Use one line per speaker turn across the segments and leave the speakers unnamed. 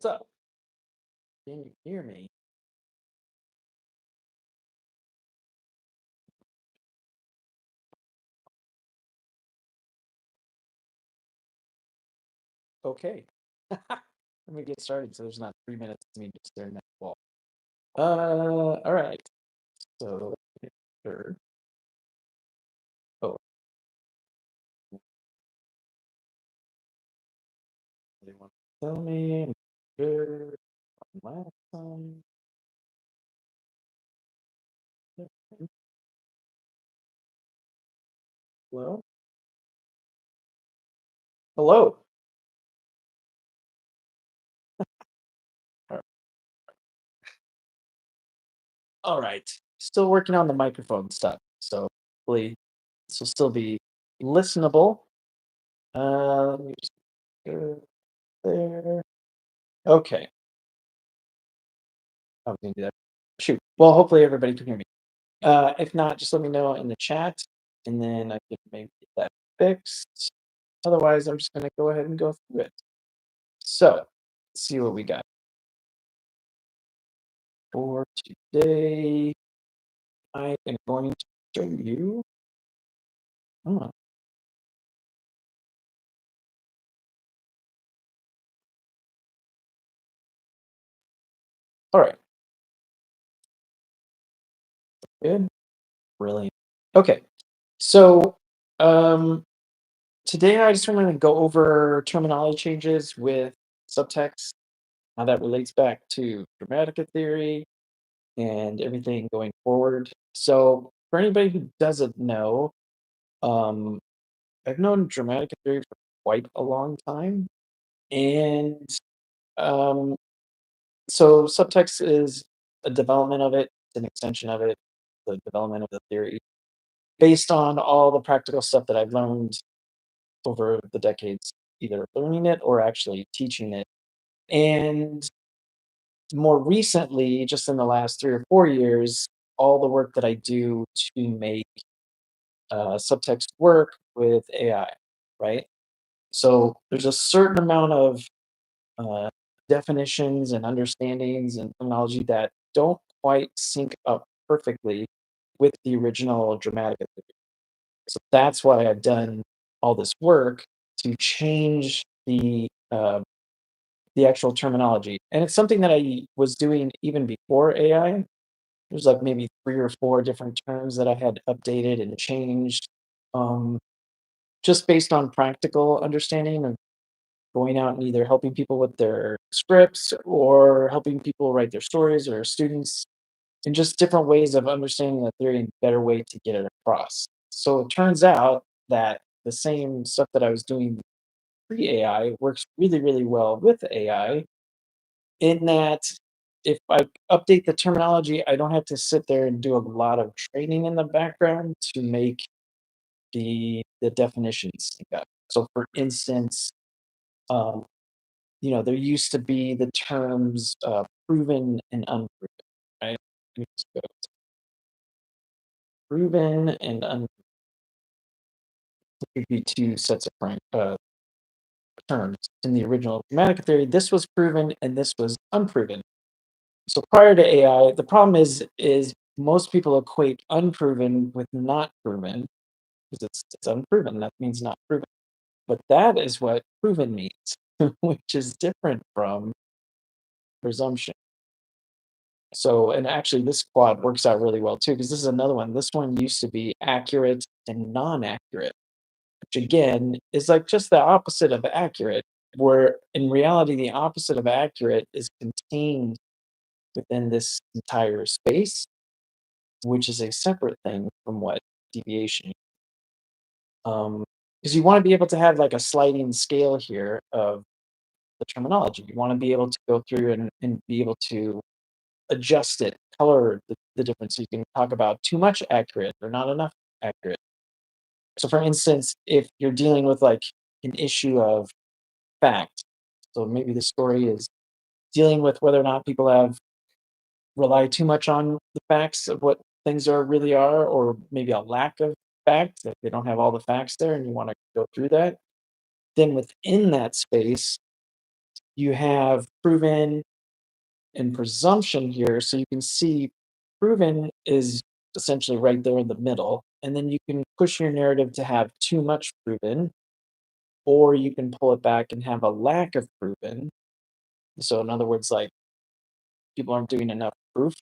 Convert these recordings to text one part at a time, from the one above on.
What's up? Can you hear me? Okay. Let me get started so there's not 3 minutes of me just staring at the wall. All right. So let's make sure. Oh, they want to tell me I'm good on last time. Okay. Hello? Hello. All all right. Still working on the microphone stuff. So hopefully this will still be listenable. Let me just go there. Okay. I was gonna do that. Shoot. Well, hopefully everybody can hear me. If not, just let me know in the chat, and then I can maybe get that fixed. Otherwise, I'm just gonna go ahead and go through it. So, let's see what we got for today. I am going to show you. Oh, all right, good, brilliant. Okay, so um, today I just want to go over terminology changes with subtext, how that relates back to grammatica theory, and everything going forward. So, for anybody who doesn't know, um, I've known dramatic theory for quite a long time, and um, so subtext is a development of it, an extension of it, the development of the theory, based on all the practical stuff that I've learned over the decades, either learning it or actually teaching it. And more recently, just in the last 3 or 4 years, all the work that I do to make subtext work with AI, right? So there's a certain amount of uh, definitions and understandings and terminology that don't quite sync up perfectly with the original dramatic theory. So that's why I've done all this work to change the actual terminology. And it's something that I was doing even before AI. There's like maybe 3 or 4 different terms that I had updated and changed, um, just based on practical understanding of going out and either helping people with their scripts or helping people write their stories or students, and just different ways of understanding the theory and better way to get it across. So it turns out that the same stuff that I was doing pre AI works really, really well with AI, in that if I update the terminology, I don't have to sit there and do a lot of training in the background to make the definitions sync up. So for instance, um, there used to be the terms proven and unproven, right? Let me just go to proven and unproven would be 2 sets of terms in the original grammatical theory. This was proven and this was unproven. So prior to AI, the problem is most people equate unproven with not proven because it's unproven. That means not proven. But that is what proven means, which is different from presumption. So, and actually, this quad works out really well too, because this is another one. This one used to be accurate and non accurate, which again is like just the opposite of accurate, where in reality, the opposite of accurate is contained within this entire space, which is a separate thing from what deviation is. Because you want to be able to have like a sliding scale here of the terminology. You want to be able to go through and be able to adjust it, color the difference. So you can talk about too much accurate or not enough accurate. So, for instance, if you're dealing with like an issue of fact, so maybe the story is dealing with whether or not people have rely too much on the facts of what things are really are, or maybe a lack of facts that they don't have all the facts there, and you want to go through that. Then within that space, you have proven and presumption here. So you can see proven is essentially right there in the middle. And then you can push your narrative to have too much proven, or you can pull it back and have a lack of proven. So in other words, like people aren't doing enough proof.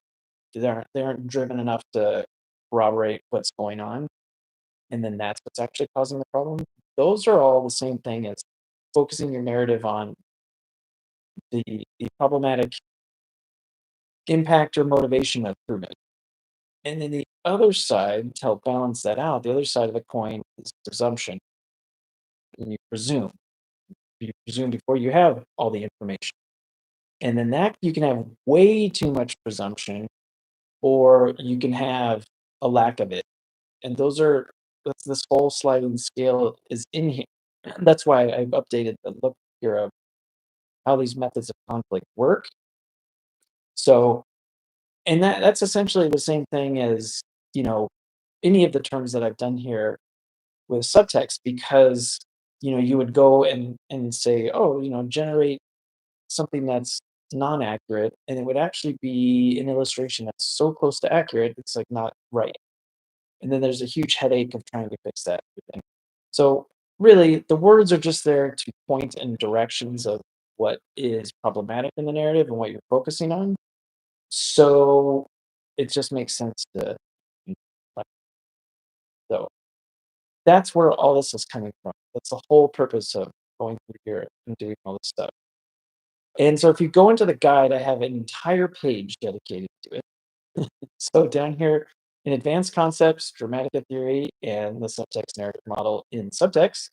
They aren't driven enough to corroborate what's going on. And then that's what's actually causing the problem. Those are all the same thing as focusing your narrative on the problematic impact or motivation of proven. And then the other side, to help balance that out, the other side of the coin is presumption. When you presume before you have all the information. And then that you can have way too much presumption, or you can have a lack of it. And that's this whole sliding scale is in here. That's why I've updated the look here of how these methods of conflict work. So, and that's essentially the same thing as, you know, any of the terms that I've done here with subtext, because you would go and say, oh, generate something that's non-accurate, and it would actually be an illustration that's so close to accurate it's like not right. And then there's a huge headache of trying to fix that thing. So really the words are just there to point in directions of what is problematic in the narrative and what you're focusing on. So it just makes sense to like, so that's where all this is coming from. That's the whole purpose of going through here and doing all this stuff. And so if you go into the guide, I have an entire page dedicated to it. So down here in advanced concepts, dramatic theory, and the subtext narrative model in subtext,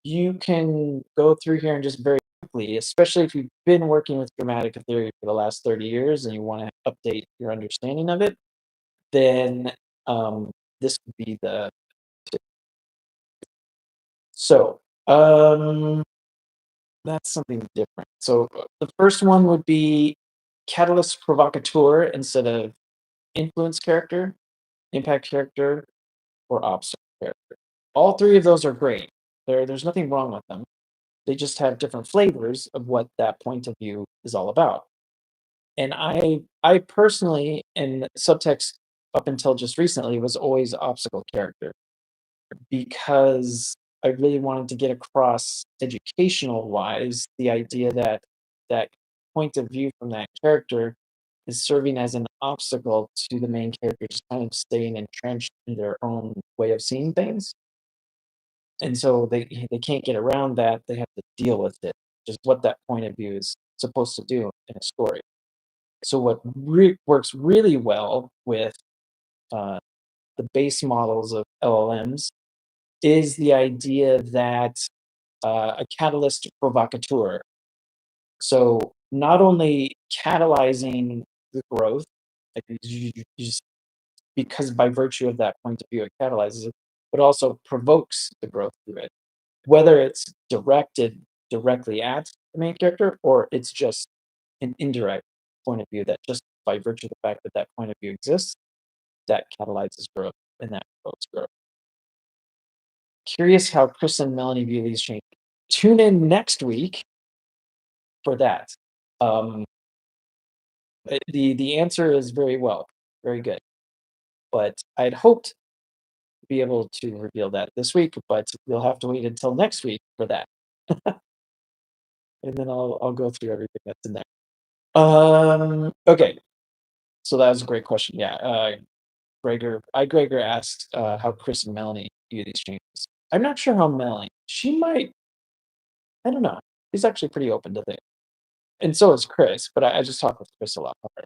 you can go through here and just very quickly, especially if you've been working with dramatic theory for the last 30 years and you want to update your understanding of it, then this would be the so that's something different. So the first one would be catalyst provocateur instead of influence character, impact character, or obstacle character. All three of those are great. There's nothing wrong with them. They just have different flavors of what that point of view is all about. And I personally, in subtext up until just recently, was always obstacle character, because I really wanted to get across educational wise the idea that that point of view from that character is serving as an obstacle to the main character just kind of staying entrenched in their own way of seeing things. And so they can't get around that. They have to deal with it. Just what that point of view is supposed to do in a story. So what works really well with uh, the base models of LLMs is the idea that a catalyst provocateur. So not only catalyzing the growth, like you just because by virtue of that point of view it catalyzes it, but also provokes the growth through it. Whether it's directed directly at the main character or it's just an indirect point of view that just by virtue of the fact that that point of view exists, that catalyzes growth and that provokes growth. Curious how Chris and Melanie view these changes. Tune in next week for that. Um, the answer is very well, very good. But I'd hoped to be able to reveal that this week, but you'll have to wait until next week for that, and then I'll go through everything that's in there. Okay, so that was a great question. Yeah, Gregor asked how Chris and Melanie view these changes. I'm not sure how Melanie. She might. I don't know. She's actually pretty open to things, and so is Chris. But I just talk with Chris a lot more.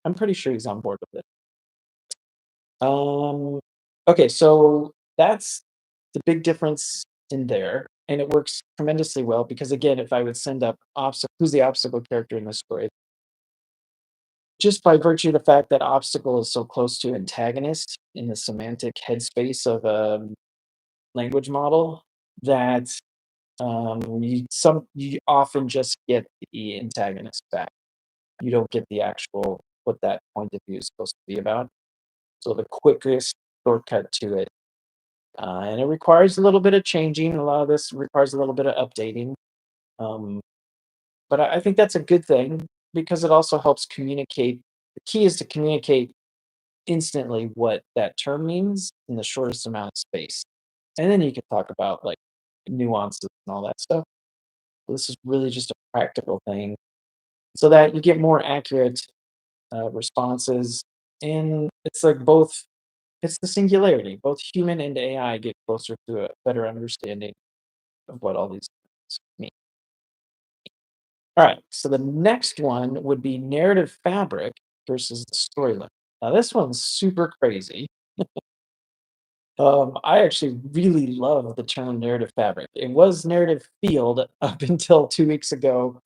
I'm pretty sure he's on board with it. Um, okay, so that's the big difference in there, and it works tremendously well because again, if I would send up obstacle, who's the obstacle character in this story? Just by virtue of the fact that obstacle is so close to antagonist in the semantic headspace of a language model, that you often just get the antagonist back. You don't get the actual what that point of view is supposed to be about. So the quickest shortcut to it, and it requires a little bit of changing. A lot of this requires a little bit of updating. Um, But I think that's a good thing because it also helps communicate. The key is to communicate instantly what that term means in the shortest amount of space. And then you can talk about like nuances and all that stuff. This is really just a practical thing so that you get more accurate responses. And it's like both, it's the singularity. Both human and AI get closer to a better understanding of what all these things mean. All right. So the next one would be narrative fabric versus the story limit. Now, this one's super crazy. I actually really love the term narrative fabric. It was narrative field up until 2 weeks ago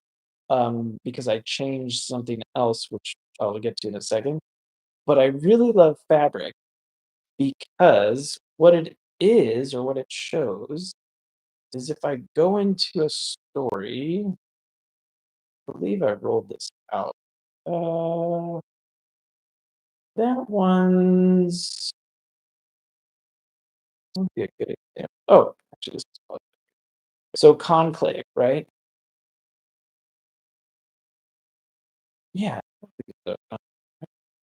because I changed something else, which I'll get to in a second. But I really love fabric because what it is or what it shows is if I go into a story, I believe I rolled this out. Uh, that one's would be a good example. Oh, actually, this is so conclave, right? Yeah.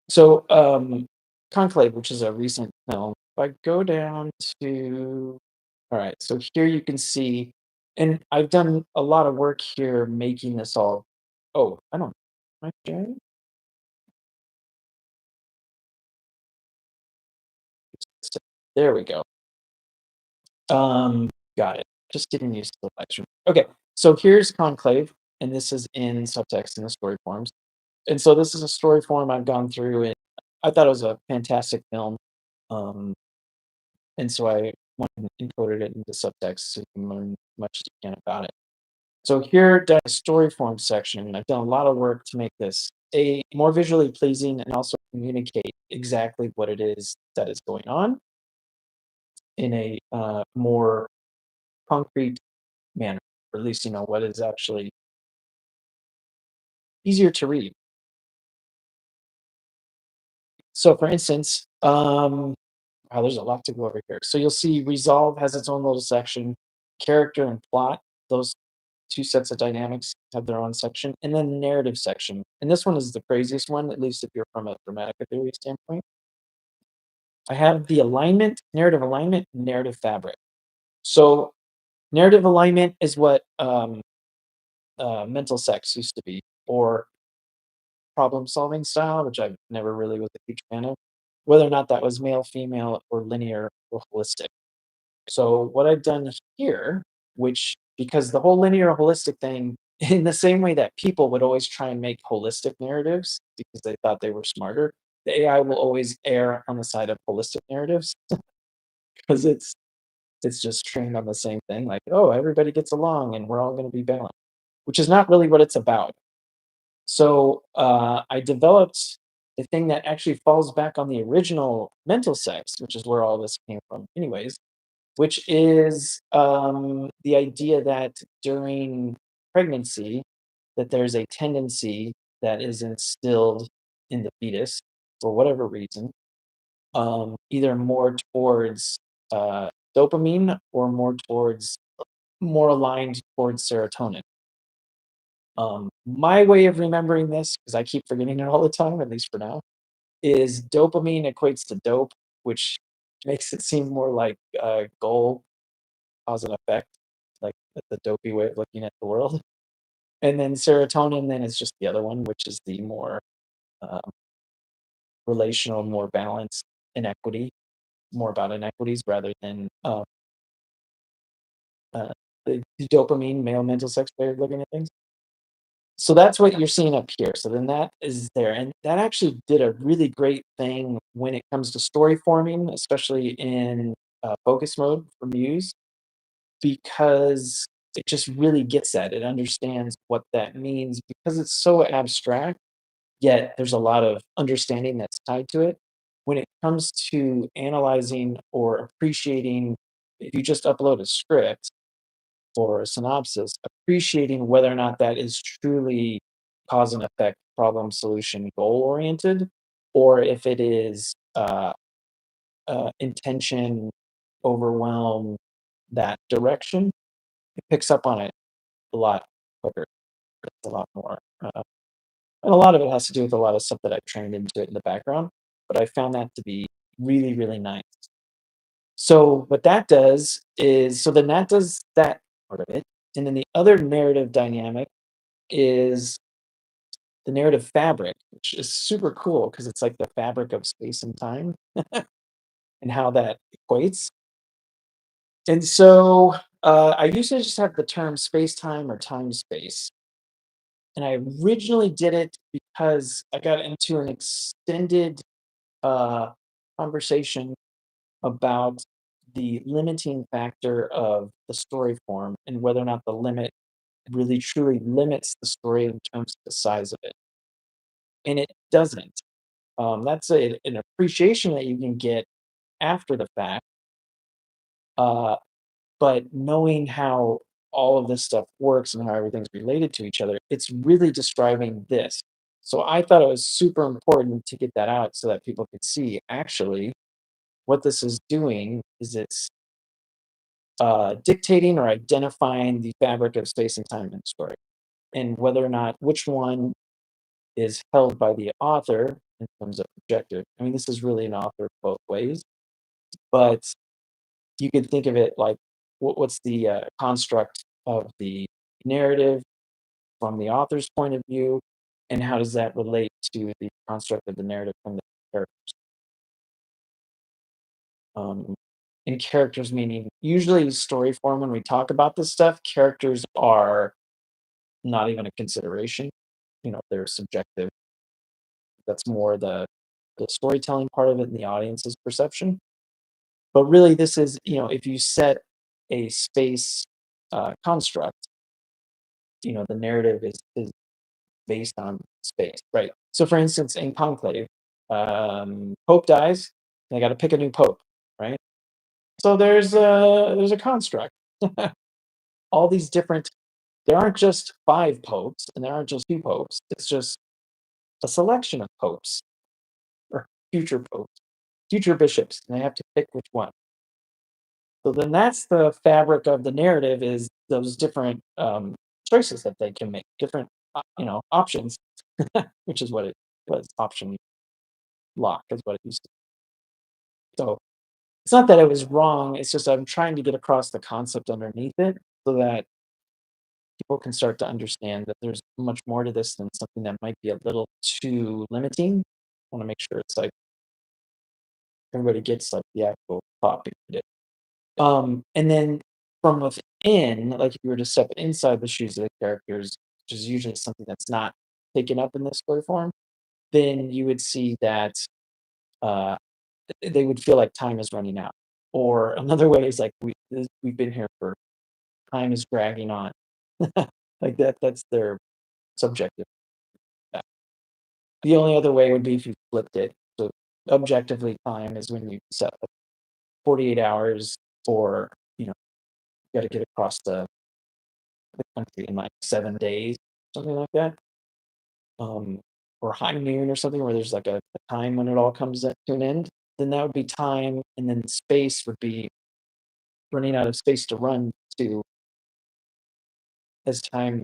So, Conclave, which is a recent film, if I go down to, all right, so here you can see, and I've done a lot of work here making this all. Oh, I don't. Am I sharing? There we go. Got it. Just getting used to the live stream. Okay, so here's Conclave, and this is in subtext in the story forms. And so this is a story form I've gone through, and I thought it was a fantastic film. Um, and so I went and encoded it into subtext so you can learn as much as you can about it. So here down the story form section, I've done a lot of work to make this a more visually pleasing and also communicate exactly what it is that is going on in a more concrete manner, or at least what is actually easier to read. So, for instance, wow, there's a lot to go over here. So you'll see resolve has its own little section, character and plot. Those two sets of dynamics have their own section, and then the narrative section. And this one is the craziest one, at least if you're from a dramatic theory standpoint. I have the alignment, narrative fabric. So narrative alignment is what mental sex used to be, or problem solving style, which I never really was a huge fan of, whether or not that was male, female, or linear or holistic. So what I've done here, which because the whole linear holistic thing, in the same way that people would always try and make holistic narratives because they thought they were smarter, the AI will always err on the side of holistic narratives because it's just trained on the same thing, like, oh, everybody gets along and we're all going to be balanced, which is not really what it's about. So I developed the thing that actually falls back on the original mental sex, which is where all this came from, anyways, which is the idea that during pregnancy, that there's a tendency that is instilled in the fetus for whatever reason, either more towards dopamine or more aligned towards serotonin. My way of remembering this, because I keep forgetting it all the time, at least for now, is dopamine equates to dope, which makes it seem more like goal, cause and effect, like the dopey way of looking at the world. And then serotonin, then is just the other one, which is the more uh, relational, more balanced inequity, more about inequities rather than the dopamine, male mental sex way of looking at things. So that's what you're seeing up here. So then that is there. And that actually did a really great thing when it comes to story forming, especially in focus mode for Muse, because it just really gets that. It understands what that means because it's so abstract, yet there's a lot of understanding that's tied to it. When it comes to analyzing or appreciating, if you just upload a script, for a synopsis, appreciating whether or not that is truly cause and effect, problem solution, goal oriented, or if it is intention, overwhelm, that direction, it picks up on it a lot quicker. It's a lot more. And a lot of it has to do with a lot of stuff that I've trained into it in the background, but I found that to be really, really nice. So what that does is so then that does that part of it, and then the other narrative dynamic is the narrative fabric, which is super cool because it's like the fabric of space and time and how that equates. And so I usually just have the term space time or time space. And I originally did it because I got into an extended uh, conversation about the limiting factor of the story form and whether or not the limit really truly limits the story in terms of the size of it. And it doesn't. That's an appreciation that you can get after the fact. Uh, but knowing how all of this stuff works and how everything's related to each other, it's really describing this. So I thought it was super important to get that out so that people could see actually what this is doing is it's dictating or identifying the fabric of space and time in the story, and whether or not which one is held by the author in terms of objective. I mean, this is really an author both ways, but you could think of it like what's the construct of the narrative from the author's point of view, and how does that relate to the construct of the narrative from the character? And characters meaning usually story form when we talk about this stuff, characters are not even a consideration. You know, they're subjective. That's more the storytelling part of it and the audience's perception. But really, this is, you know, if you set a space construct, you know, the narrative is based on space, right? So, for instance, in Conclave, Pope dies, and they got to pick a new pope, right? So there's a construct. All these different. There aren't just five popes, and there aren't just two popes. It's just a selection of popes or future popes, future bishops, and they have to pick which one. So then that's the fabric of the narrative is those different choices that they can make, different you know options, which is what it was. Option lock is what it used to. So it's not that it was wrong. It's just I'm trying to get across the concept underneath it so that people can start to understand that there's much more to this than something that might be a little too limiting. I want to make sure it's like everybody gets like the actual thought behind it. And then from within, like if you were to step inside the shoes of the characters, which is usually something that's not taken up in this story form, then you would see that uh, they would feel like time is running out. Or another way is like we've been here for time is dragging on, like that. That's their subjective. uh, The only other way would be if you flipped it. So objectively, time is when you set like 48 hours, or you know, you got to get across the country in like 7 days, something like that. Um, or high noon or something where there's like a time when it all comes to an end. Then that would be time, and then space would be running out of space to run to as time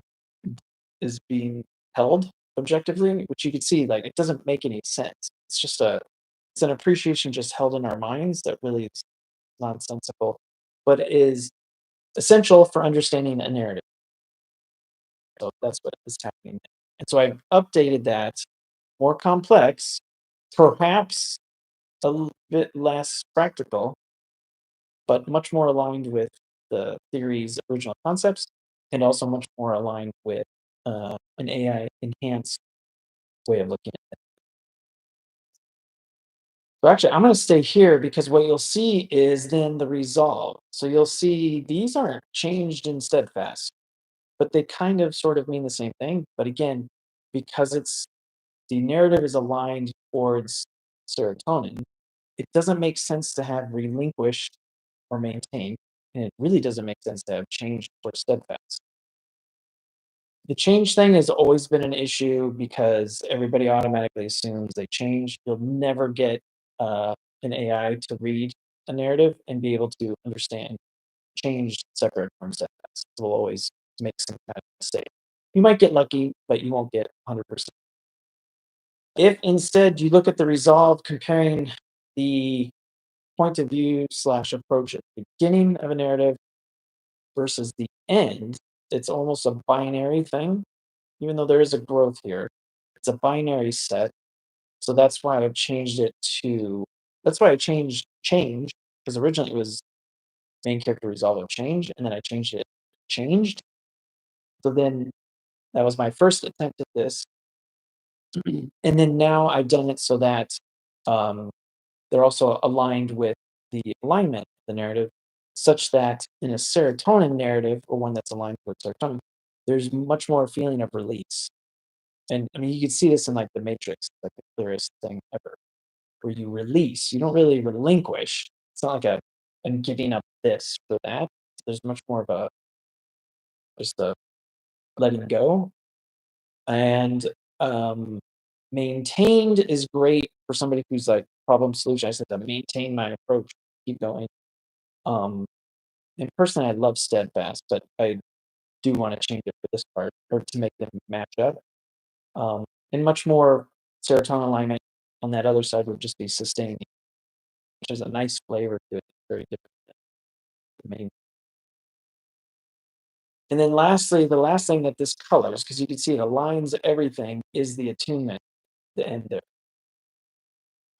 is being held objectively, which you could see like it doesn't make any sense. It's an appreciation just held in our minds that really is nonsensical, but is essential for understanding a narrative. So that's what is happening. And so I've updated that more complex, perhaps a bit less practical, but much more aligned with the theory's original concepts, and also much more aligned with an AI enhanced way of looking at it. So actually, I'm going to stay here because what you'll see is then the resolve. So you'll see these aren't changed in steadfast, but they kind of sort of mean the same thing. But again, because it's the narrative is aligned towards serotonin, it doesn't make sense to have relinquished or maintained, and it really doesn't make sense to have changed or steadfast. The change thing has always been an issue because everybody automatically assumes they change. You'll never get an AI to read a narrative and be able to understand change separate from steadfast. It will always make some kind of mistake. You might get lucky, but you won't get 100%. If instead you look at the resolve comparing the point of view slash approach at the beginning of a narrative versus the end, it's almost a binary thing, even though there is a growth here. It's a binary set. So that's why I've changed it to that's why I changed change, because originally it was main character resolve of change, and then I changed it changed. So then that was my first attempt at this. And then now I've done it so that um, they're also aligned with the alignment of the narrative, such that in a serotonin narrative, or one that's aligned with serotonin, there's much more feeling of release. And I mean, you can see this in like the Matrix, like the clearest thing ever, where you release, you don't really relinquish. It's not like a I'm giving up this for that. There's much more of a just a letting go. And um, maintained is great for somebody who's like problem solution. I said to maintain my approach, keep going. Um, and personally, I love steadfast, but I do want to change it for this part or to make them match up. Um, and much more serotonin alignment on that other side would just be sustaining, which is a nice flavor to it. Very different than the main. And then lastly, the last thing that this colors, because you can see it aligns everything, is the attunement, the end there.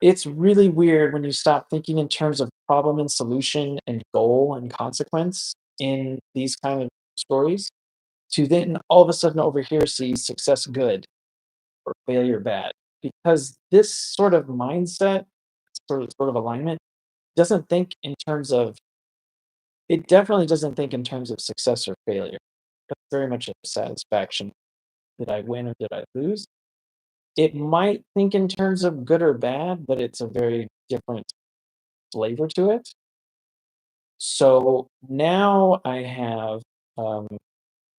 It's really weird when you stop thinking in terms of problem and solution and goal and consequence in these kind of stories to then all of a sudden over here see success good or failure bad. Because this sort of mindset, sort of alignment, doesn't think in terms of it definitely doesn't think in terms of success or failure. It's very much a satisfaction. Did I win or did I lose? It might think in terms of good or bad, but it's a very different flavor to it. So now I have um,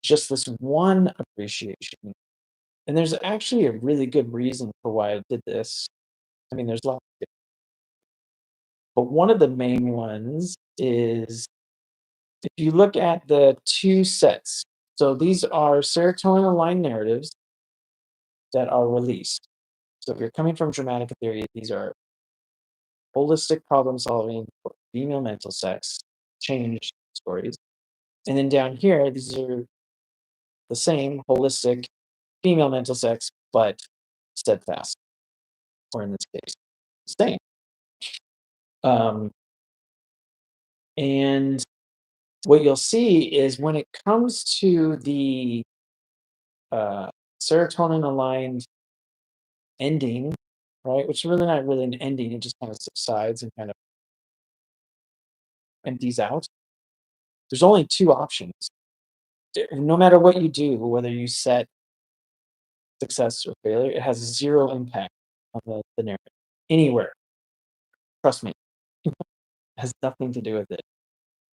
just this one appreciation. And there's actually a really good reason for why I did this. I mean, there's lots, but one of the main ones is if you look at the two sets. So these are serotonin aligned narratives that are released. So if you're coming from dramatic theory, these are holistic problem solving for female mental sex, change stories. And then down here, these are the same holistic female mental sex, but steadfast, or in this case, staying. Um, and what you'll see is when it comes to the uh, serotonin aligned ending, right, which is really not really an ending, it just kind of subsides and kind of empties out. There's only two options. No matter what you do, whether you set success or failure, it has zero impact on the narrative anywhere. Trust me, it has nothing to do with it.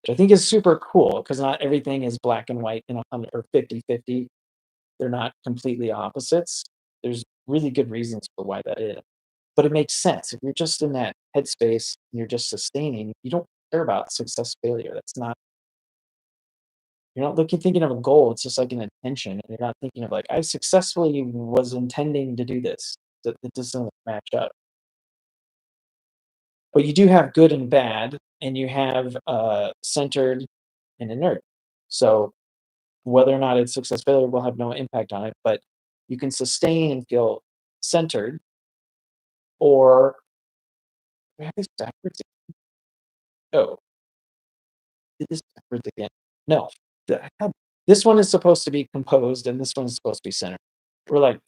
Which I think is super cool because not everything is black and white in 100 or 50-50. They're not completely opposites. There's really good reasons for why that is. But it makes sense. If you're just in that headspace and you're just sustaining, you don't care about success failure. That's not you're not looking thinking of a goal. It's just like an intention. And you're not thinking of like, I successfully was intending to do this. That it doesn't match up. But you do have good and bad, and you have centered and inert. So whether or not it's success failure will have no impact on it, but you can sustain and feel centered, or do I have this backwards. Oh, did this backwards again. No, I had, this one is supposed to be composed, and this one is supposed to be centered. We're like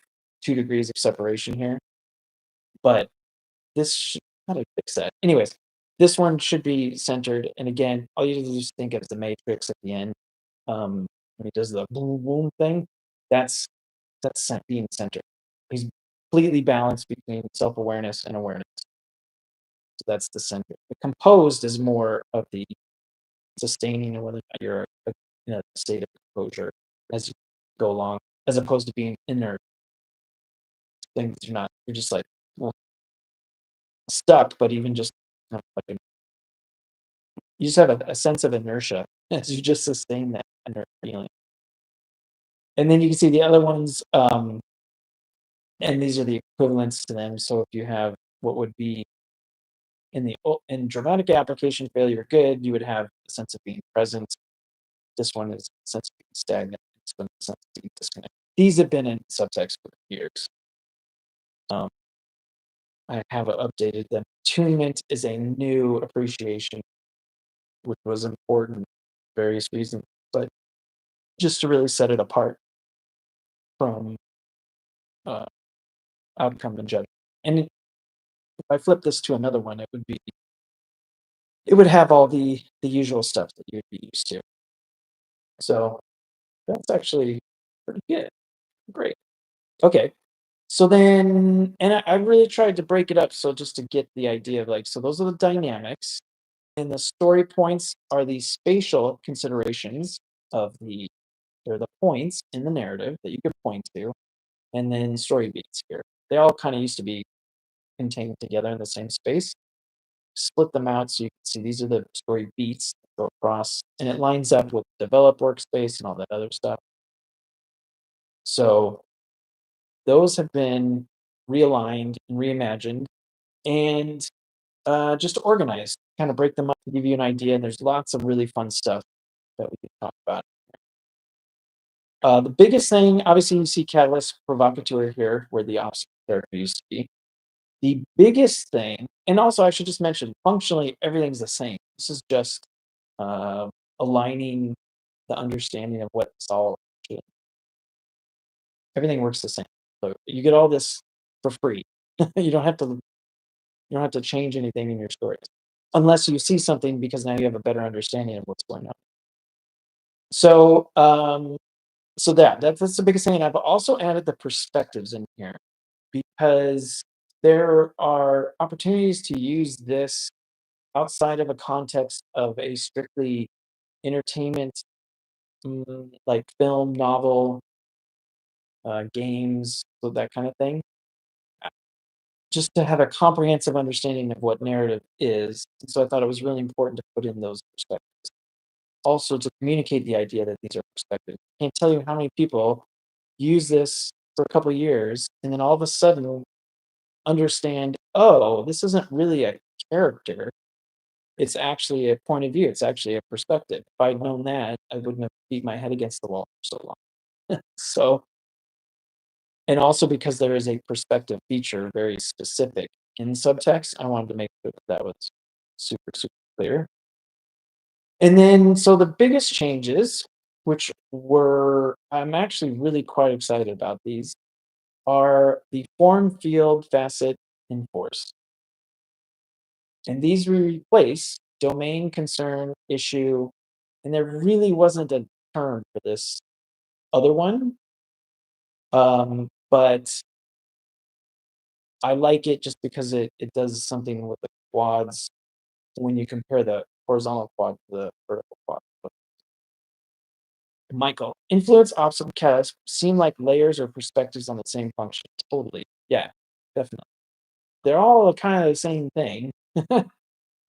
2 degrees of separation here, but how do I fix that? Anyways, this one should be centered, and again, all you do is just think of the matrix at the end. When he does the boom boom thing, that's being centered. He's completely balanced between self-awareness and awareness. So that's the center. The composed is more of the sustaining and whether or not you're in a state of composure as you go along, as opposed to being inert things you're just like well, stuck, but even just like you just have a sense of inertia as you just sustain that inert feeling. And then you can see the other ones, and these are the equivalents to them. So if you have what would be in dramatic application failure good, you would have a sense of being present. This one is a sense of being stagnant. This one is a sense of being disconnected. These have been in subtext for years. Um, I have updated them. Attunement is a new appreciation, which was important for various reasons, but just to really set it apart from uh, outcome and judgment. And if I flip this to another one, it would have all the usual stuff that you'd be used to. So that's actually pretty good. Great. Okay. So then, and I really tried to break it up. So just to get the idea of like, so those are the dynamics, and the story points are the spatial considerations of they're the points in the narrative that you could point to, and then story beats here. They all kind of used to be contained together in the same space. Split them out so you can see these are the story beats that go across, and it lines up with develop workspace and all that other stuff. So those have been realigned and reimagined and just organized, kind of break them up to give you an idea. And there's lots of really fun stuff that we can talk about. The biggest thing, obviously, you see Catalyst Provocateur here, where the opposite character used to be. The biggest thing, and also I should just mention, functionally, everything's the same. This is just uh, aligning the understanding of what it's all. Everything works the same. So you get all this for free. you don't have to. You don't have to change anything in your stories, unless you see something because now you have a better understanding of what's going on. So, that's the biggest thing. And I've also added the perspectives in here because there are opportunities to use this outside of a context of a strictly entertainment, like film, novel, games, so that kind of thing. Just to have a comprehensive understanding of what narrative is. And so I thought it was really important to put in those perspectives. Also, to communicate the idea that these are perspectives. I can't tell you how many people use this for a couple of years and then all of a sudden understand, oh, this isn't really a character. It's actually a point of view. It's actually a perspective. If I'd known that, I wouldn't have beat my head against the wall for so long. So, and also because there is a perspective feature very specific in subtext, I wanted to make sure that that was super, super clear. And then, so the biggest changes, which were, I'm actually really quite excited about these, are the form, field, facet, and force. And these replace domain, concern, issue, and there really wasn't a term for this other one. But I like it just because it does something with the quads when you compare the horizontal quad to the vertical quad. Michael, influence, obstacle, catalyst seem like layers or perspectives on the same function. Totally. Yeah, definitely. They're all kind of the same thing.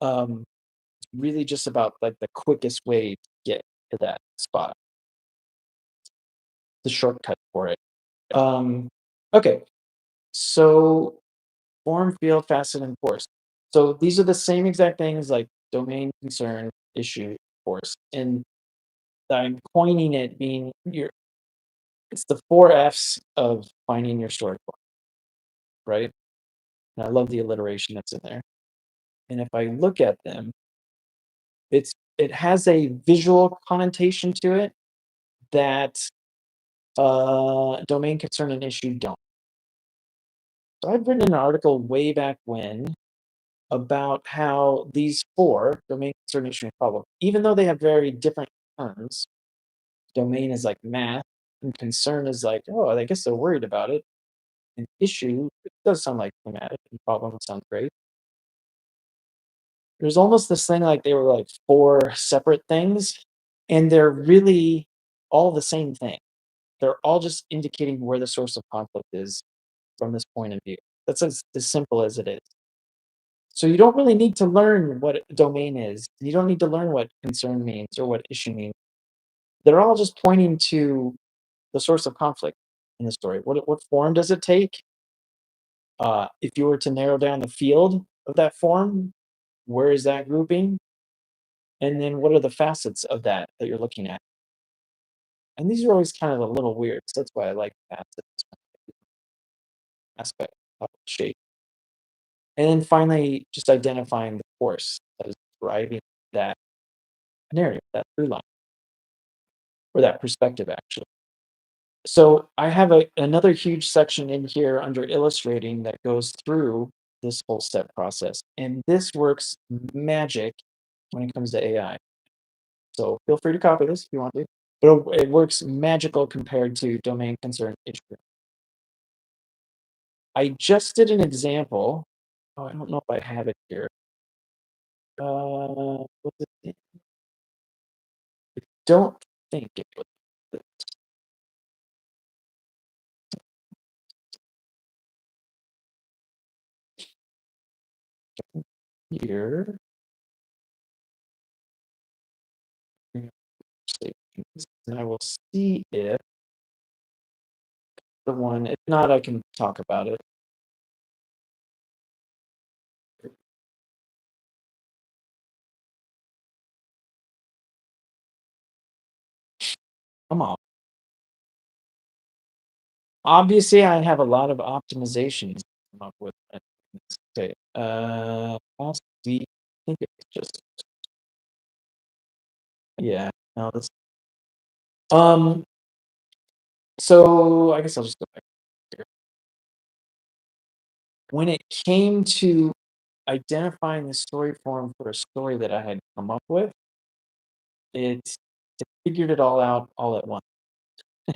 um, it's really just about like the quickest way to get to that spot, the shortcut for it. Okay, so form, field, facet, and force. So these are the same exact things like domain, concern, issue, force. And I'm coining it being your it's the four F's of finding your story point, right? And I love the alliteration that's in there. And if I look at them, it has a visual connotation to it that domain, concern, and issue don't. So I've written an article way back when about how these four domain, concern, issue, and problem, even though they have very different terms, domain is like math, and concern is like, oh, I guess they're worried about it. An issue, it does sound like thematic, and problem sounds great. There's almost this thing like they were like four separate things, and they're really all the same thing. They're all just indicating where the source of conflict is from this point of view. That's as simple as it is. So you don't really need to learn what a domain is. You don't need to learn what concern means or what issue means. They're all just pointing to the source of conflict in the story. What form does it take? If you were to narrow down the field of that form, where is that grouping? And then what are the facets of that that you're looking at? And these are always kind of a little weird. So that's why I like facets aspect of shape. And then finally, just identifying the force that is driving that narrative, that through line, or that perspective, actually. So I have another huge section in here under illustrating that goes through this whole step process. And this works magic when it comes to AI. So feel free to copy this if you want to. But it works magical compared to domain concern issue. I just did an example. Oh, I don't know if I have it here. What's it? I don't think it was here. And I will see if the one, if not, I can talk about it. Come on. Obviously, I have a lot of optimizations to come up with. Okay. Last week, I think it's just, yeah. No, that's um. So I guess I'll just go back here. When it came to identifying the story form for a story that I had come up with, it it figured it all out all at once. I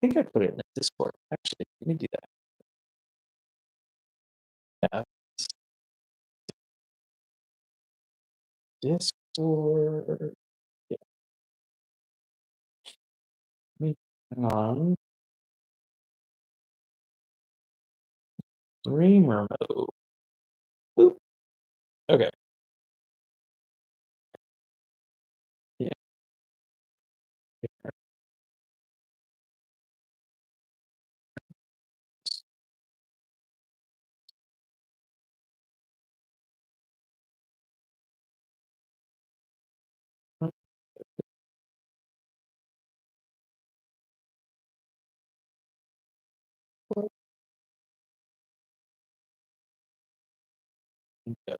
think I put it in the Discord. Actually, let me do that. Yeah, Discord. Yeah, hang on. Streamer mode. Boop. Okay. Yeah. Yeah.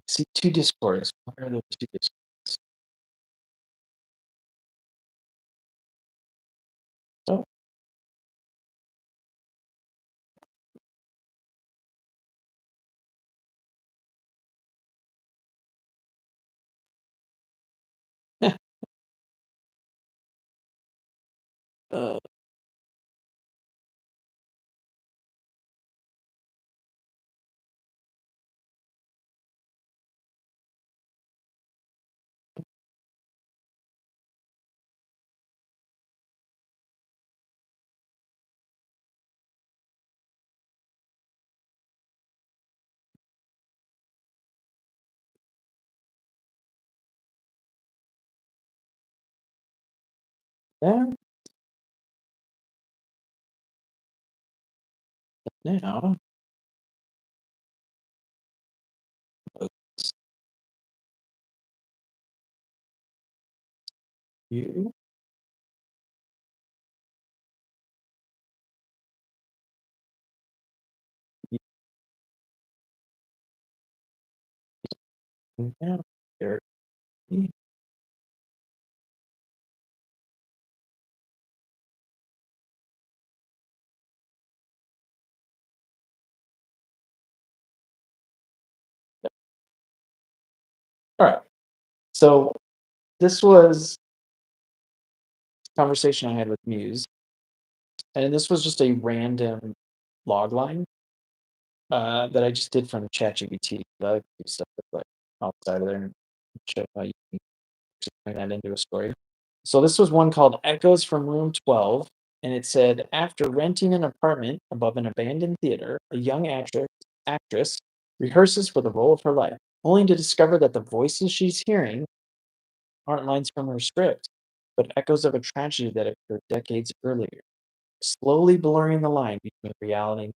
See two Discords. What are those two Discords? Oh, yeah. Uh, yeah. Now, let's you. Now, there. Yeah. All right. So this was a conversation I had with Muse, and this was just a random log line that I just did from ChatGPT. I like to do stuff that's like outside of there and show how you can just turn that into a story. So this was one called Echoes from Room 12, and it said after renting an apartment above an abandoned theater, a young actress rehearses for the role of her life. only to discover that the voices she's hearing aren't lines from her script, but echoes of a tragedy that occurred decades earlier, slowly blurring the line between reality.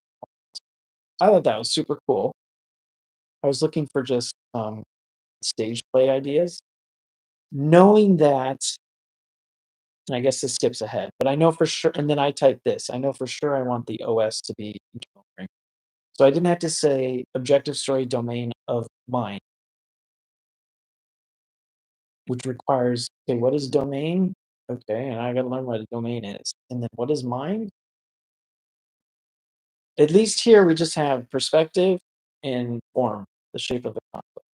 I thought that was super cool. I was looking for just stage play ideas, knowing that. I guess this skips ahead, but I know for sure. And then I typed this. I know for sure I want the OS to be internal frame. So I didn't have to say objective story domain of mind, which requires, okay, what is domain? Okay, and I got to learn what a domain is. And then what is mind? At least here we just have perspective and form, the shape of the conflict.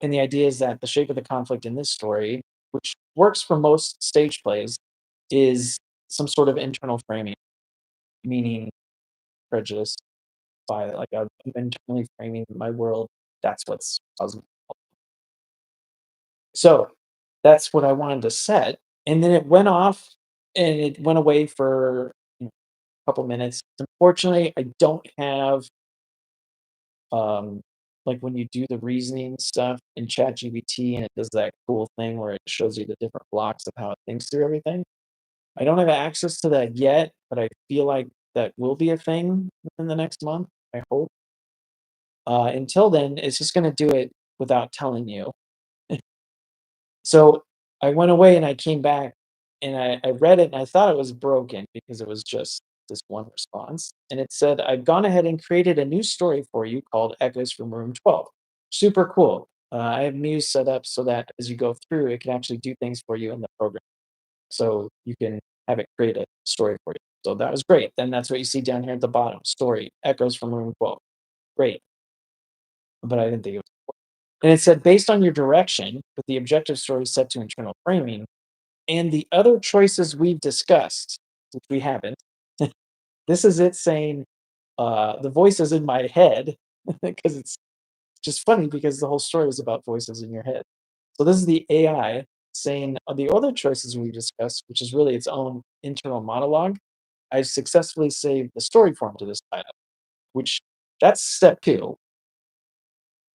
And the idea is that the shape of the conflict in this story, which works for most stage plays, is some sort of internal framing, meaning prejudice by like I'm internally framing my world. That's what's causing. So that's what I wanted to set. And then it went off and it went away for a couple minutes. Unfortunately, I don't have um like when you do the reasoning stuff in ChatGPT and it does that cool thing where it shows you the different blocks of how it thinks through everything. I don't have access to that yet, but I feel like that will be a thing within the next month. I hope. Until then, it's just going to do it without telling you. So I went away and I came back and I read it and I thought it was broken because it was just this one response. And it said, I've gone ahead and created a new story for you called Echoes from Room 12. Super cool. I have Muse set up so that as you go through, it can actually do things for you in the program. So you can have it create a story for you. So that was great. Then that's what you see down here at the bottom story, Echoes from Room 12. Great. But I didn't think it was. And it said, based on your direction, with the objective story set to internal framing, and the other choices we've discussed, which we haven't, this is it saying the voices in my head, because it's just funny because the whole story is about voices in your head. So this is the AI saying the other choices we discussed, which is really its own internal monologue. I've successfully saved the story form to this title, which that's step two,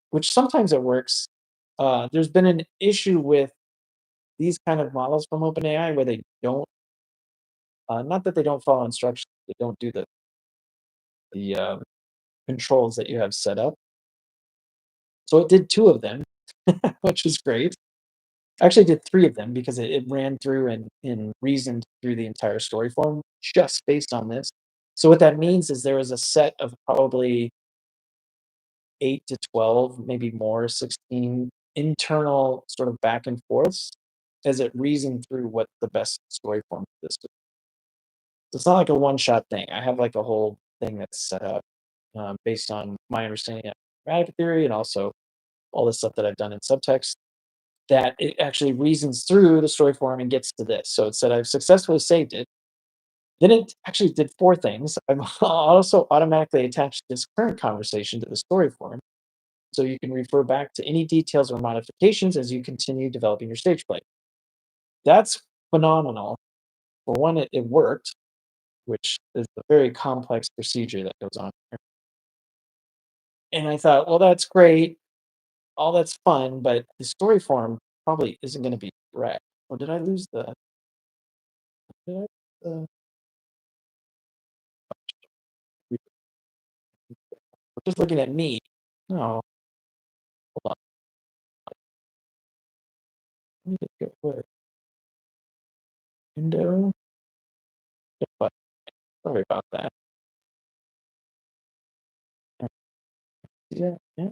which sometimes it works. There's been an issue with these kind of models from OpenAI where they don't, not that they don't follow instructions, they don't do the controls that you have set up. So it did two of them, which is great. Actually, did three of them because it ran through and reasoned through the entire story form just based on this. So what that means is there is a set of probably 8 to 12, maybe more, 16 internal sort of back and forths as it reasoned through what the best story form for this. So it's not like a one shot thing. I have like a whole thing that's set up based on my understanding of grammatic theory and also all the stuff that I've done in subtext that it actually reasons through the story form and gets to this. So it said I've successfully saved it. Then it actually did four things. I've also automatically attached this current conversation to the story form so you can refer back to any details or modifications as you continue developing your stage play. That's phenomenal. For one, it worked, which is a very complex procedure that goes on here. And I thought, well, that's great. All that's fun, but the story form probably isn't going to be correct. Or did I lose the? Did I, we're just looking at me. No, hold on. Let me just go where window. But sorry about that. Yeah, yeah.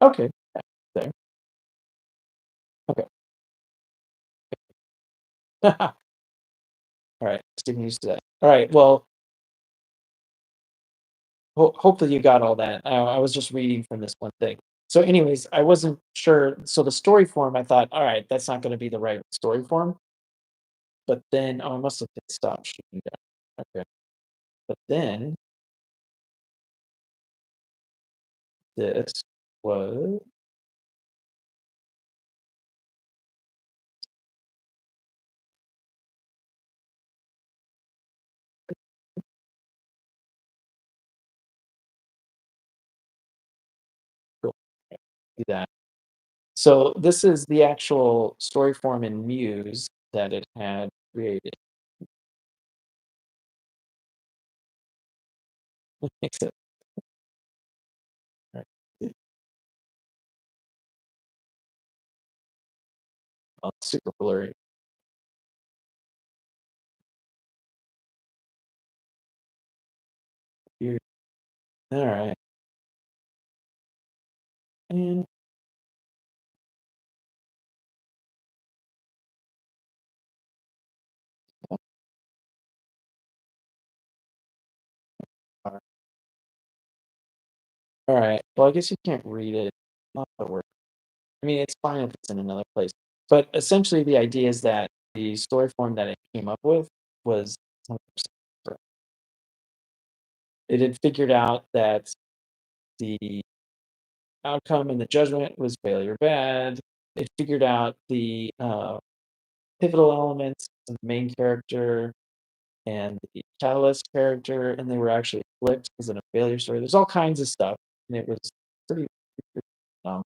Okay, yeah, there. Okay. All right, just getting used to that. All right. Well, hopefully you got all that. I was just reading from this one thing. So, anyways, I wasn't sure. So the story form, I thought, all right, that's not going to be the right story form. But then, oh, I must have hit stop shooting down. Okay. But then this was do that. So this is the actual story form in Muse that it had created. Makes it right. Well, it's super blurry. Weird. All right. And all right. Well, I guess you can't read it. Not that work. I mean, it's fine if it's in another place. But essentially, the idea is that the story form that it came up with was 100% correct. It had figured out that the outcome and the judgment was failure bad. It figured out the pivotal elements of the main character and the catalyst character, and they were actually flipped because in a failure story. There's all kinds of stuff, and it was pretty. pretty all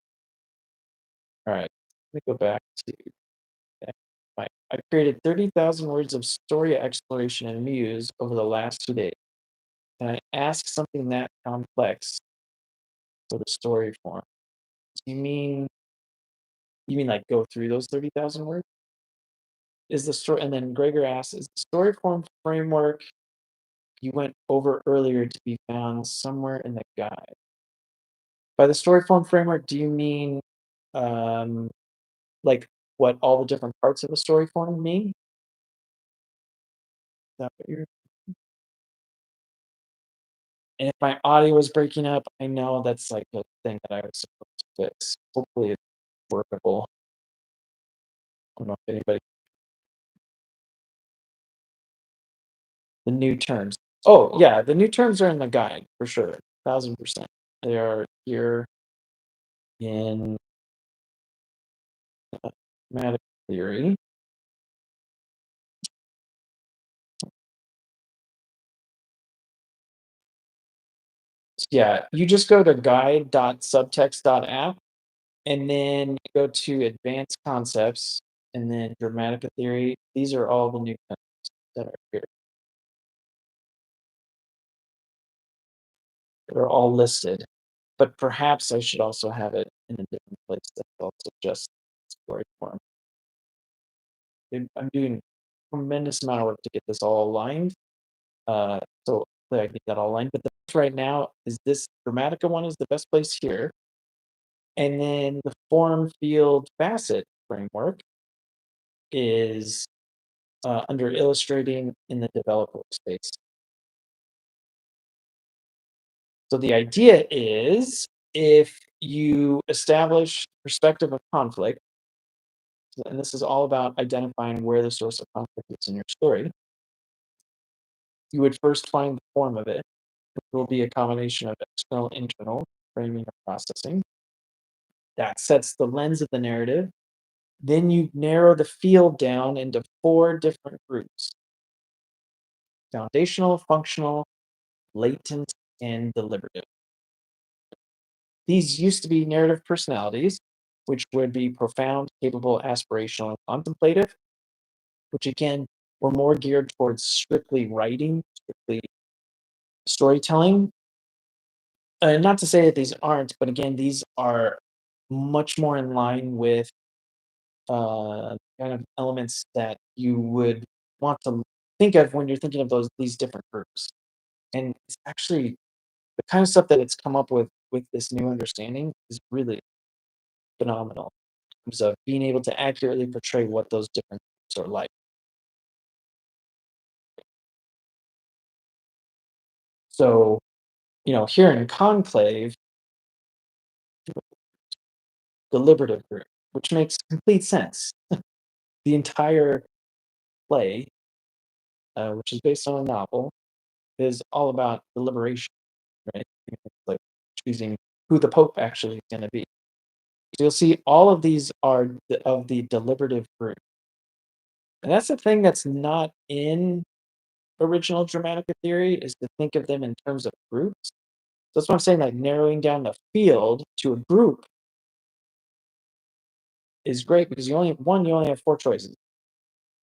right, let me go back to I created 30,000 words of story exploration in Muse over the last 2 days. And I ask something that complex for the story form. Do you mean like go through those 30,000 words? Is the story and then Gregor asks, is the story form framework you went over earlier to be found somewhere in the guide? By the story form framework, do you mean um like what all the different parts of the story form mean? Is that what you're and if my audio was breaking up, I know that's like a thing that I was supposed to fix. Hopefully it's workable. I don't know if anybody the new terms. Oh yeah, the new terms are in the guide for sure. 1,000%. They are here in mathematical theory. Yeah, you just go to guide.subtext.app and then go to advanced concepts and then grammatical theory. These are all the new concepts that are here. They're all listed. But perhaps I should also have it in a different place that's also just story form. I'm doing tremendous amount of work to get this all aligned. So hopefully I get that all aligned. But the best right now is this Grammatica one is the best place here. And then the form field facet framework is under illustrating in the developer space. So the idea is if you establish perspective of conflict, and this is all about identifying where the source of conflict is in your story, you would first find the form of it, which will be a combination of external, internal framing and processing. That sets the lens of the narrative. Then you narrow the field down into four different groups: foundational, functional, latent, and deliberative. These used to be narrative personalities, which would be profound, capable, aspirational, and contemplative, which again were more geared towards strictly writing, strictly storytelling. Not to say that these aren't, but again, these are much more in line with kind of elements that you would want to think of when you're thinking of these different groups. And it's actually the kind of stuff that it's come up with this new understanding is really phenomenal in terms of being able to accurately portray what those different groups are like. So, here in Conclave, deliberative group, which makes complete sense. The entire play, which is based on a novel, is all about deliberation, right? Like choosing who the Pope actually is going to be. So you'll see all of these are of the deliberative group. And that's the thing that's not in original Dramatica theory is to think of them in terms of groups. So that's what I'm saying, like narrowing down the field to a group is great because you only have four choices.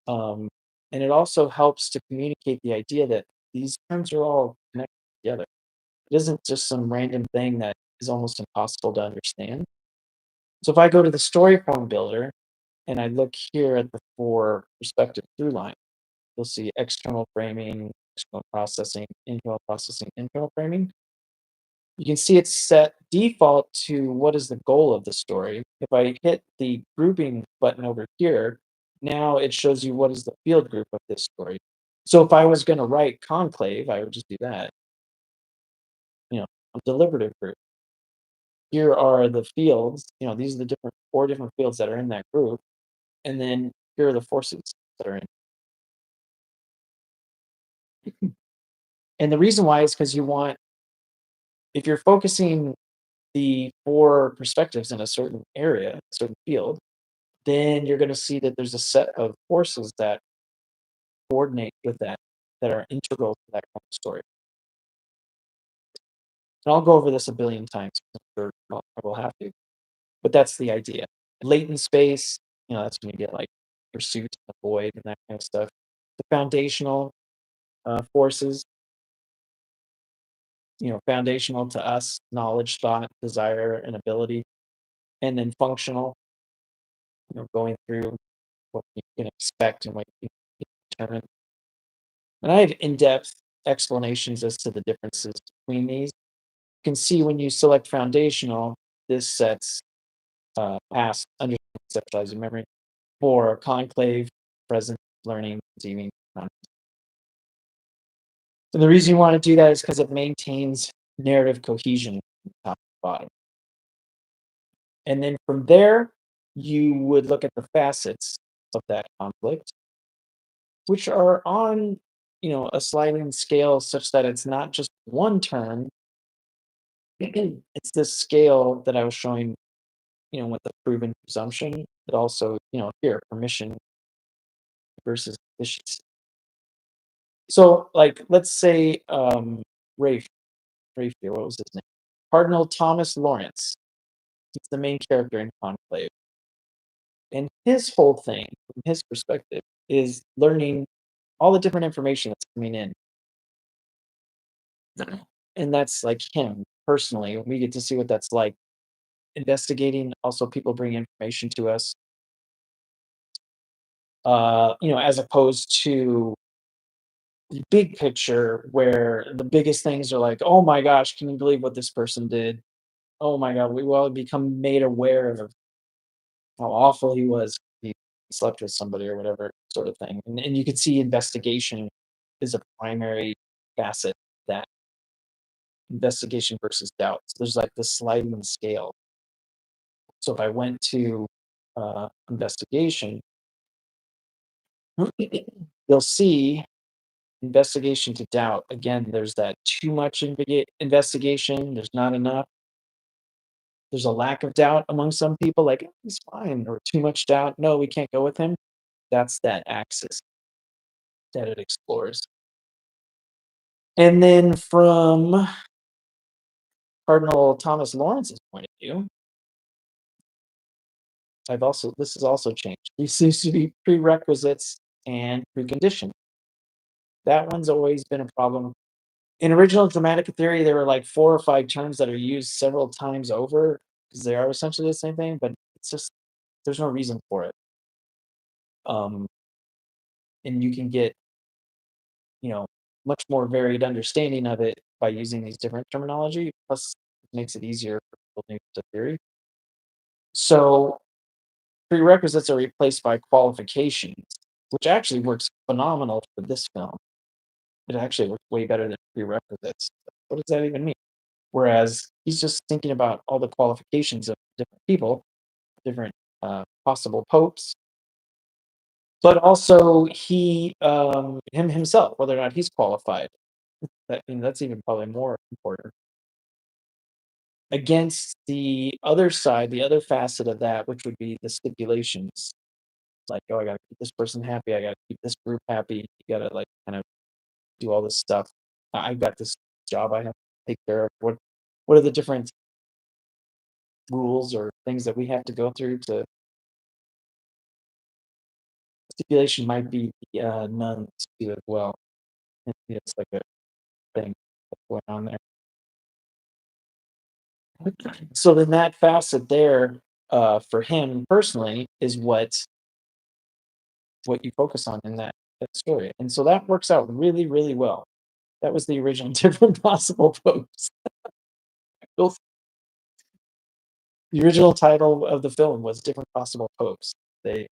Um, and it also helps to communicate the idea that these terms are all connected together. It isn't just some random thing that is almost impossible to understand. So if I go to the story form builder and I look here at the four perspective through line, you'll see external framing, internal processing, internal framing. You can see it's set default to what is the goal of the story. If I hit the grouping button over here, now it shows you what is the field group of this story. So if I was going to write conclave, I would just do that. A deliberative group. Here are the fields. These are the different four different fields that are in that group, and then here are the forces that are in. And the reason why is because if you're focusing the four perspectives in a certain area, a certain field, then you're going to see that there's a set of forces that coordinate with that are integral to that kind of story. And I'll go over this a billion times. I'm sure I will have to, but that's the idea. Latent space, that's when you get like pursuit, avoid, and that kind of stuff. The foundational forces, foundational to us, knowledge, thought, desire, and ability, and then functional, going through what you can expect and what you can determine. And I have in-depth explanations as to the differences between these. You can see when you select foundational, this sets past, understanding, conceptualizing memory for conclave, present, learning, conceiving. And the reason you want to do that is because it maintains narrative cohesion from top to bottom. And then from there, you would look at the facets of that conflict, which are on, a sliding scale such that it's not just one term. It's this scale that I was showing, with the proven presumption, but also, here, permission versus efficiency. So, like, let's say Rafe, Rafe here, what was his name? Cardinal Thomas Lawrence. He's the main character in Conclave. And his whole thing, from his perspective, is learning all the different information that's coming in. And that's like him personally. We get to see what that's like investigating. Also, people bring information to us, as opposed to the big picture where the biggest things are like, oh my gosh, can you believe what this person did? Oh my God, we will become made aware of how awful he was. He slept with somebody or whatever sort of thing. And you can see investigation is a primary facet of that investigation versus doubt. So there's like this sliding scale. So if I went to investigation, you'll see investigation to doubt. Again, there's that too much investigation, there's not enough. There's a lack of doubt among some people, like he's fine, or too much doubt. No, we can't go with him. That's that axis that it explores. And then from Cardinal Thomas Lawrence's point of view, this has also changed. These used to be prerequisites and preconditions. That one's always been a problem. In original dramatic theory, there were like four or five terms that are used several times over because they are essentially the same thing, but it's just there's no reason for it. Um, and you can get, you know, much more varied understanding of it by using these different terminology. Plus, it makes it easier for people new to theory. So prerequisites are replaced by qualifications, which actually works phenomenal for this film. It actually works way better than prerequisites. What does that even mean? Whereas he's just thinking about all the qualifications of different people, different possible popes, but also him himself, whether or not he's qualified. That's even probably more important. Against the other side, the other facet of that, which would be the stipulations, like, oh, I got to keep this person happy, I got to keep this group happy, you got to like kind of do all this stuff. I've got this job I have to take care of. What are the different rules or things that we have to go through to Stipulation might be the nuns too as well. It's like a thing that's going on there. So then that facet there, for him personally, is what you focus on in that story, and so that works out really, really well. That was the original different possible popes. Those The original title of the film was Different Possible Popes. They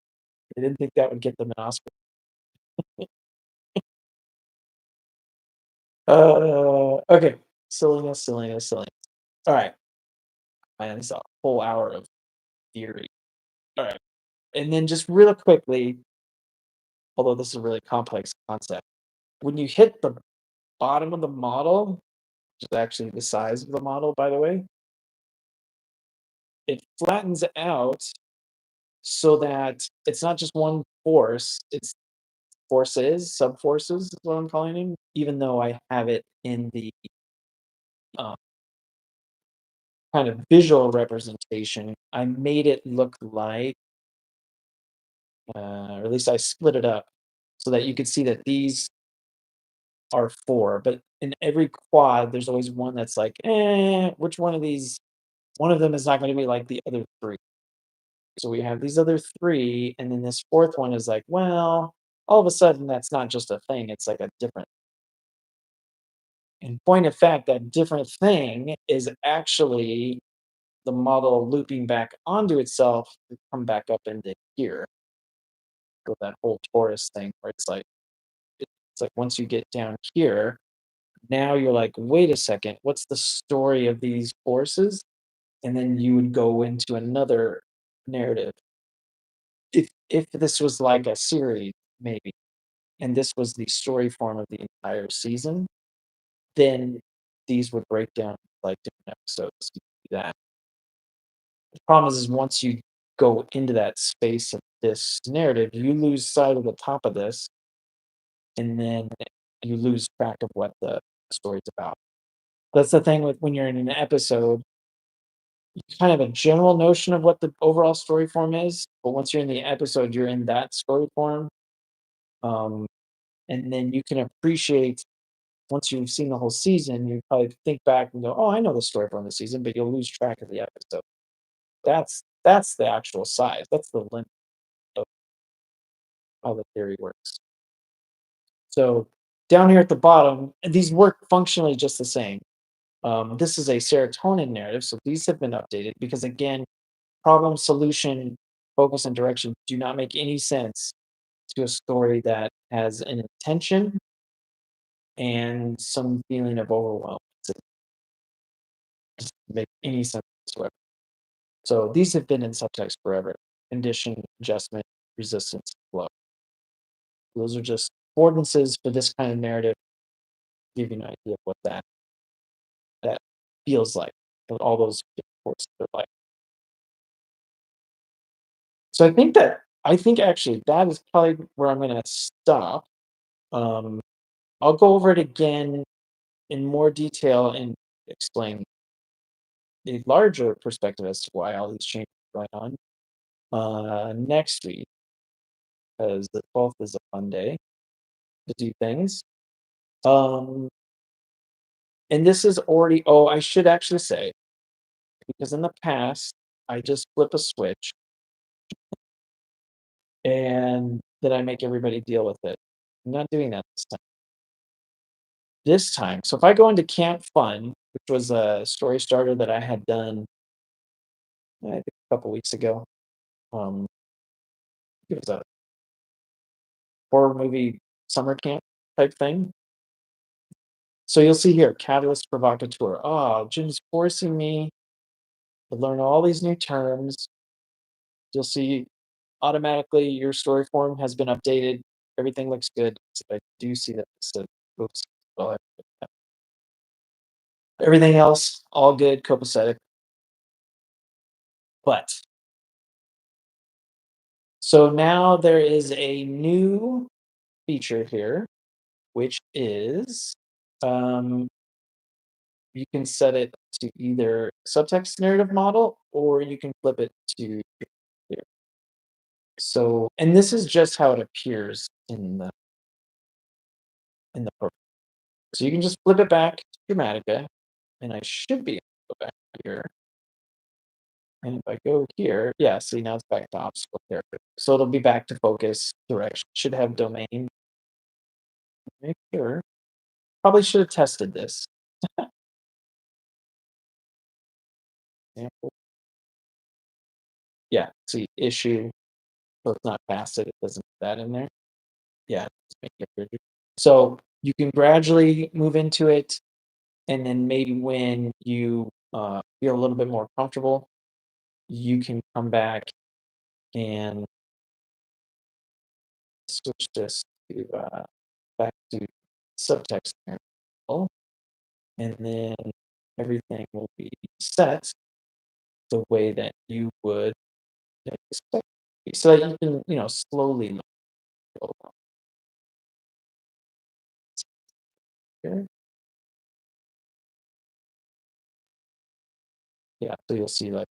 they didn't think that would get them an Oscar. Okay. Silliness, silliness, silliness. Alright. Man, it's a whole hour of theory. Alright. And then just real quickly, although this is a really complex concept, when you hit the bottom of the model, which is actually the size of the model, by the way, it flattens out so that it's not just one force, it's forces, sub-forces is what I'm calling them, even though I have it in the, um, kind of visual representation, I made it look like, or at least I split it up so that you could see that these are 4, but in every quad, there's always one that's like, which one of these one of them is not gonna be like the other 3. So we have these other 3, and then this 4th one is like, well, all of a sudden, that's not just a thing, it's like a different in point of fact, that different thing is actually the model looping back onto itself to come back up into here. So that whole torus thing where it's like once you get down here, now you're like, wait a second, what's the story of these forces? And then you would go into another narrative. If this was like a series, maybe, and this was the story form of the entire season, then these would break down like different episodes. You could do that. The problem is once you go into that space of this narrative, you lose sight of the top of this, and then you lose track of what the story's about. That's the thing with when you're in an episode, you kind of have a general notion of what the overall story form is, but once you're in the episode, you're in that story form. Um, and then you can appreciate once you've seen the whole season, you probably think back and go, "Oh, I know the story from the season," but you'll lose track of the episode. That's the actual size. That's the limit of how the theory works. So down here at the bottom, and these work functionally just the same. This is a serotonin narrative, so these have been updated because again, problem, solution, focus, and direction do not make any sense to a story that has an intention and some feeling of overwhelm. It doesn't make any sense whatsoever. So these have been in subtext forever. Condition, adjustment, resistance, flow. Those are just affordances for this kind of narrative. Give you an idea of what that feels like. What all those different forces are like. So I think actually that is probably where I'm gonna stop. Um, I'll go over it again in more detail and explain a larger perspective as to why all these changes are going on next week, because the 12th is a fun day to do things. Um, and this is already, oh, I should actually say, because in the past, I just flip a switch and then I make everybody deal with it. I'm not doing that this time. This time, so if I go into Camp Fun, which was a story starter that I had done, I think a couple weeks ago, it was a horror movie summer camp type thing. So you'll see here, Catalyst Provocateur. Oh, Jim's forcing me to learn all these new terms. You'll see automatically your story form has been updated. Everything looks good. So I do see that this said, oops, well, everything else, all good, copacetic. But so now there is a new feature here, which is um, you can set it to either subtext narrative model or you can flip it to here. So, and this is just how it appears in the program. So you can just flip it back to Dramatica, and I should be able to go back here. And if I go here, yeah, see now it's back to obstacle character. So it'll be back to focus direction. Should have domain. Make sure. Probably should have tested this. Example. Yeah, see issue. So it's not faceted. It doesn't put that in there. Yeah, just make it rigid. So you can gradually move into it, and then maybe when you feel a little bit more comfortable, you can come back and switch this to back to subtext variable, and then everything will be set the way that you would expect it to be, so that you can slowly go along here. Yeah, so you'll see like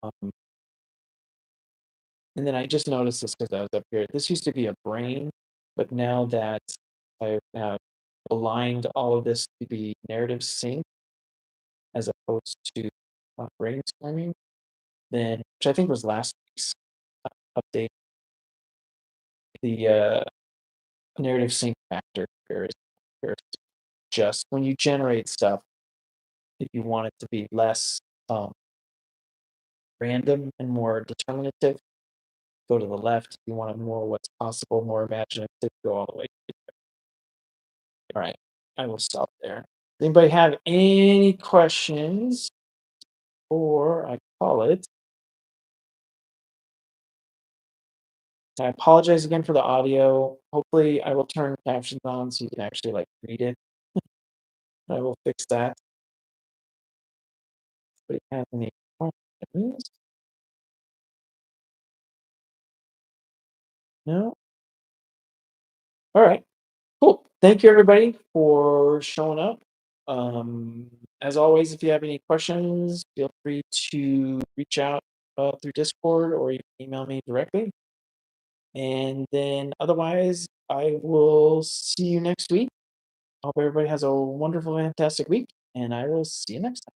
um, and then I just noticed this because I was up here. This used to be a brain, but now that I've aligned all of this to be narrative sync as opposed to brainstorming, then which I think was last week's update, the narrative sync factor here is just when you generate stuff, if you want it to be less um, random and more determinative, go to the left. If you want it more what's possible, more imaginative, go all the way. All right, I will stop there. Anybody have any questions, or I call it? I apologize again for the audio. Hopefully, I will turn captions on so you can actually like read it. I will fix that. Anybody have any questions? No. All right. Cool. Thank you, everybody, for showing up. As always, if you have any questions, feel free to reach out through Discord or you can email me directly. And then otherwise, I will see you next week. Hope everybody has a wonderful, fantastic week, and I will see you next time.